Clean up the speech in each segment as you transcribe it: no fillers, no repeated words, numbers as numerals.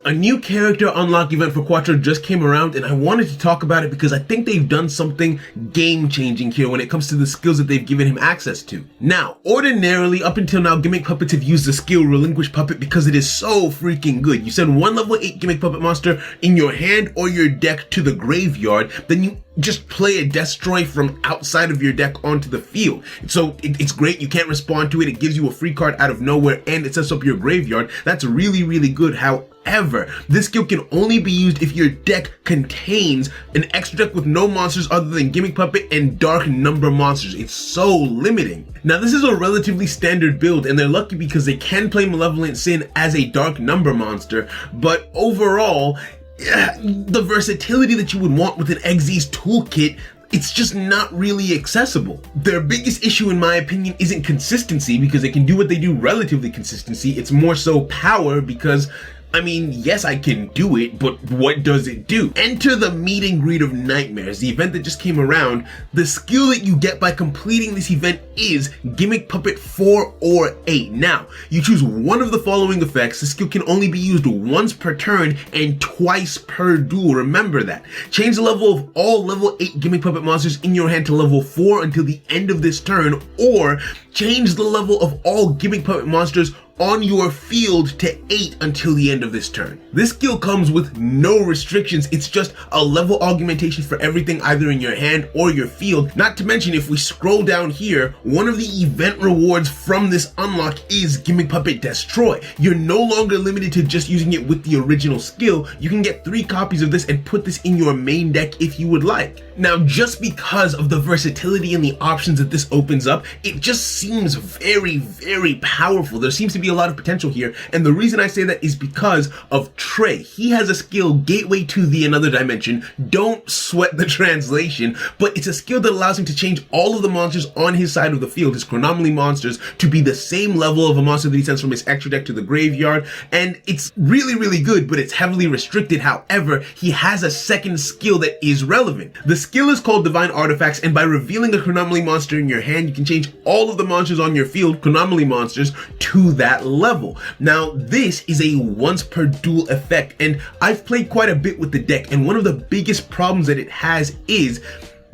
A new character unlock event for Quatro just came around, and I wanted to talk about it because I think they've done something game-changing here when it comes to the skills that they've given him access to. Now, ordinarily, up until now, Gimmick Puppets have used the skill Relinquish Puppet because it is so freaking good. You send one level 8 Gimmick Puppet monster in your hand or your deck to the graveyard, then you just play a Destroy from outside of your deck onto the field. So it's great, you can't respond to it, it gives you a free card out of nowhere, and it sets up your graveyard. That's really, really good. However, this skill can only be used if your deck contains an extra deck with no monsters other than Gimmick Puppet and Dark Number monsters. It's so limiting. Now, this is a relatively standard build, and they're lucky because they can play Malevolent Sin as a Dark Number monster, but overall, the versatility that you would want with an Xyz toolkit, it's just not really accessible. Their biggest issue, in my opinion, isn't consistency, because they can do what they do relatively consistently. It's more so power, because I mean, yes, I can do it, but what does it do? Enter the Meet and Greet of Nightmares, the event that just came around. The skill that you get by completing this event is Gimmick Puppet 4 or 8. Now, you choose one of the following effects. The skill can only be used once per turn and twice per duel. Remember that. Change the level of all level 8 Gimmick Puppet monsters in your hand to level 4 until the end of this turn, or change the level of all Gimmick Puppet monsters on your field to 8 until the end of this turn. This skill comes with no restrictions. It's just a level augmentation for everything either in your hand or your field. Not to mention, if we scroll down here, one of the event rewards from this unlock is Gimmick Puppet Destroy. You're no longer limited to just using it with the original skill. You can get 3 copies of this and put this in your main deck if you would like. Now, just because of the versatility and the options that this opens up, it just seems very, very powerful. There seems to be a lot of potential here, and the reason I say that is because of Trey. He has a skill, Gateway to the Another Dimension. Don't sweat the translation, but it's a skill that allows him to change all of the monsters on his side of the field, his Chronomaly monsters, to be the same level of a monster that he sends from his extra deck to the graveyard, and it's really, really good, but it's heavily restricted. However, he has a second skill that is relevant. The skill is called Divine Artifacts, and by revealing a Chronomaly monster in your hand, you can change all of the monsters on your field, Chronomaly monsters, to that level. Now, this is a once per duel effect, and I've played quite a bit with the deck, and one of the biggest problems that it has is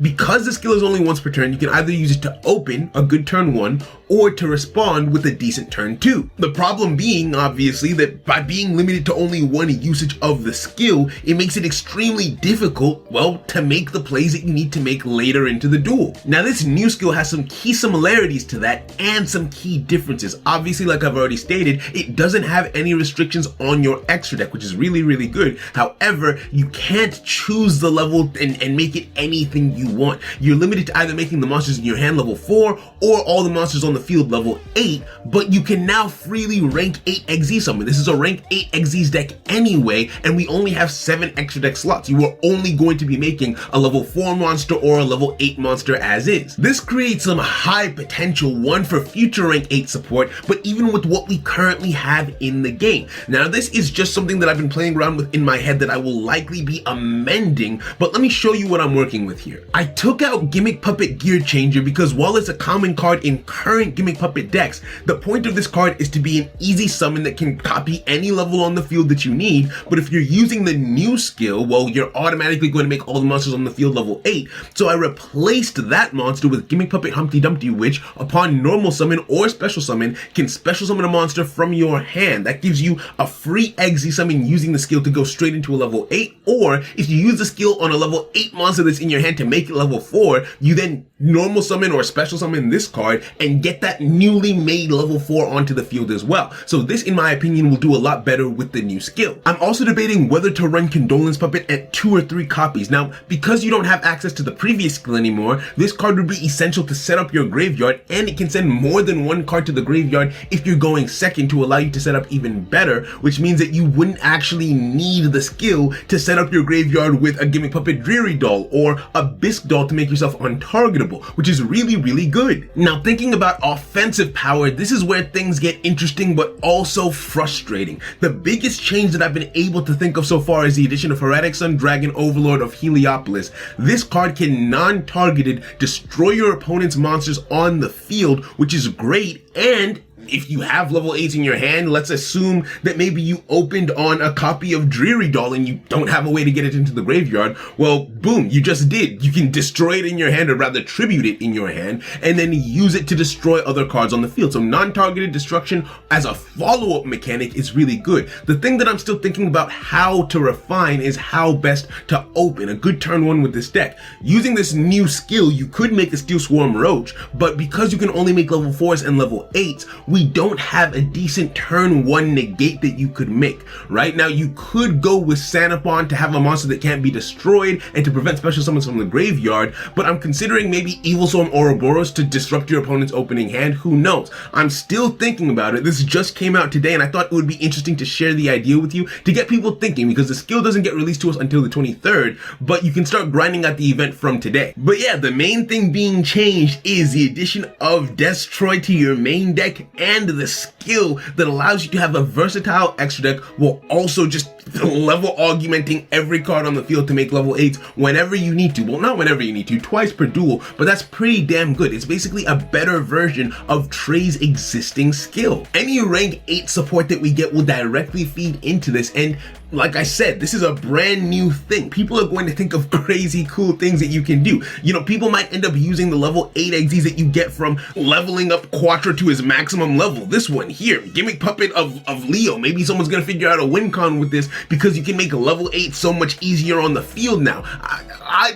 because the skill is only once per turn, you can either use it to open a good turn 1 or to respond with a decent turn 2. The problem being, obviously, that by being limited to only one usage of the skill, it makes it extremely difficult, well, to make the plays that you need to make later into the duel. Now, this new skill has some key similarities to that and some key differences. Obviously, like I've already stated, it doesn't have any restrictions on your extra deck, which is really, really good. However, you can't choose the level and make it anything you want. You're limited to either making the monsters in your hand level 4 or all the monsters on the field level 8, but you can now freely rank 8 Xyz summon. This is a rank 8 Xyz deck anyway, and we only have 7 extra deck slots. You are only going to be making a level 4 monster or a level 8 monster as is. This creates some high potential, one, for future rank 8 support, but even with what we currently have in the game. Now, this is just something that I've been playing around with in my head that I will likely be amending, but let me show you what I'm working with here. I took out Gimmick Puppet Gear Changer because while it's a common card in current Gimmick Puppet decks, the point of this card is to be an easy summon that can copy any level on the field that you need, but if you're using the new skill, well, you're automatically going to make all the monsters on the field level 8, so I replaced that monster with Gimmick Puppet Humpty Dumpty, which, upon normal summon or special summon, can special summon a monster from your hand. That gives you a free Xyz summon using the skill to go straight into a level 8, or if you use the skill on a level 8 monster that's in your hand to make it level 4, you then normal summon or special summon this card and get that newly made level 4 onto the field as well. So this, in my opinion, will do a lot better with the new skill. I'm also debating whether to run Condolence Puppet at 2 or 3 copies. Now, because you don't have access to the previous skill anymore, this card would be essential to set up your graveyard, and it can send more than one card to the graveyard if you're going second to allow you to set up even better, which means that you wouldn't actually need the skill to set up your graveyard with a Gimmick Puppet Dreary Doll or a Bisque Doll to make yourself untargetable, which is really, really good. Now, thinking about offensive power, this is where things get interesting but also frustrating. The biggest change that I've been able to think of so far is the addition of Heretic Sun, Dragon Overlord of Heliopolis. This card can non-targeted destroy your opponent's monsters on the field, which is great, and if you have level 8s in your hand, let's assume that maybe you opened on a copy of Dreary Doll and you don't have a way to get it into the graveyard. Well, boom, you just did. You can destroy it in your hand, or rather tribute it in your hand, and then use it to destroy other cards on the field. So non-targeted destruction as a follow-up mechanic is really good. The thing that I'm still thinking about how to refine is how best to open a good turn 1 with this deck. Using this new skill, you could make a Steel Swarm Roach, but because you can only make level 4s and level 8s, we don't have a decent turn 1 negate that you could make. Right now, you could go with Sanapon to have a monster that can't be destroyed and to prevent special summons from the graveyard, but I'm considering maybe Evil Swarm Ouroboros to disrupt your opponent's opening hand. Who knows? I'm still thinking about it. This just came out today, and I thought it would be interesting to share the idea with you to get people thinking, because the skill doesn't get released to us until the 23rd, but you can start grinding out the event from today. But yeah, the main thing being changed is the addition of Destroy to your main deck and the skill that allows you to have a versatile extra deck while also just level augmenting every card on the field to make level 8s whenever you need to. Well, not whenever you need to, twice per duel, but that's pretty damn good. It's basically a better version of Trey's existing skill. Any rank 8 support that we get will directly feed into this, and like I said, this is a brand new thing. People are going to think of crazy cool things that you can do. You know, people might end up using the level 8 XZs that you get from leveling up Quatro to his maximum level. This one here, Gimmick Puppet of Leo. Maybe someone's gonna figure out a win con with this because you can make level 8 so much easier on the field now.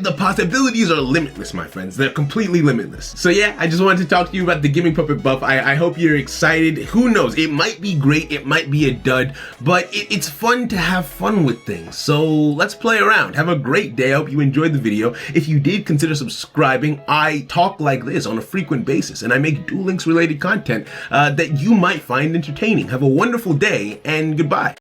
The possibilities are limitless, my friends. They're completely limitless. So yeah, I just wanted to talk to you about the Gimmick Puppet buff. I hope you're excited. Who knows? It might be great. It might be a dud, but it's fun to have fun with things. So let's play around. Have a great day. I hope you enjoyed the video. If you did, consider subscribing. I talk like this on a frequent basis, and I make Duel Links related content that you might find entertaining. Have a wonderful day, and goodbye.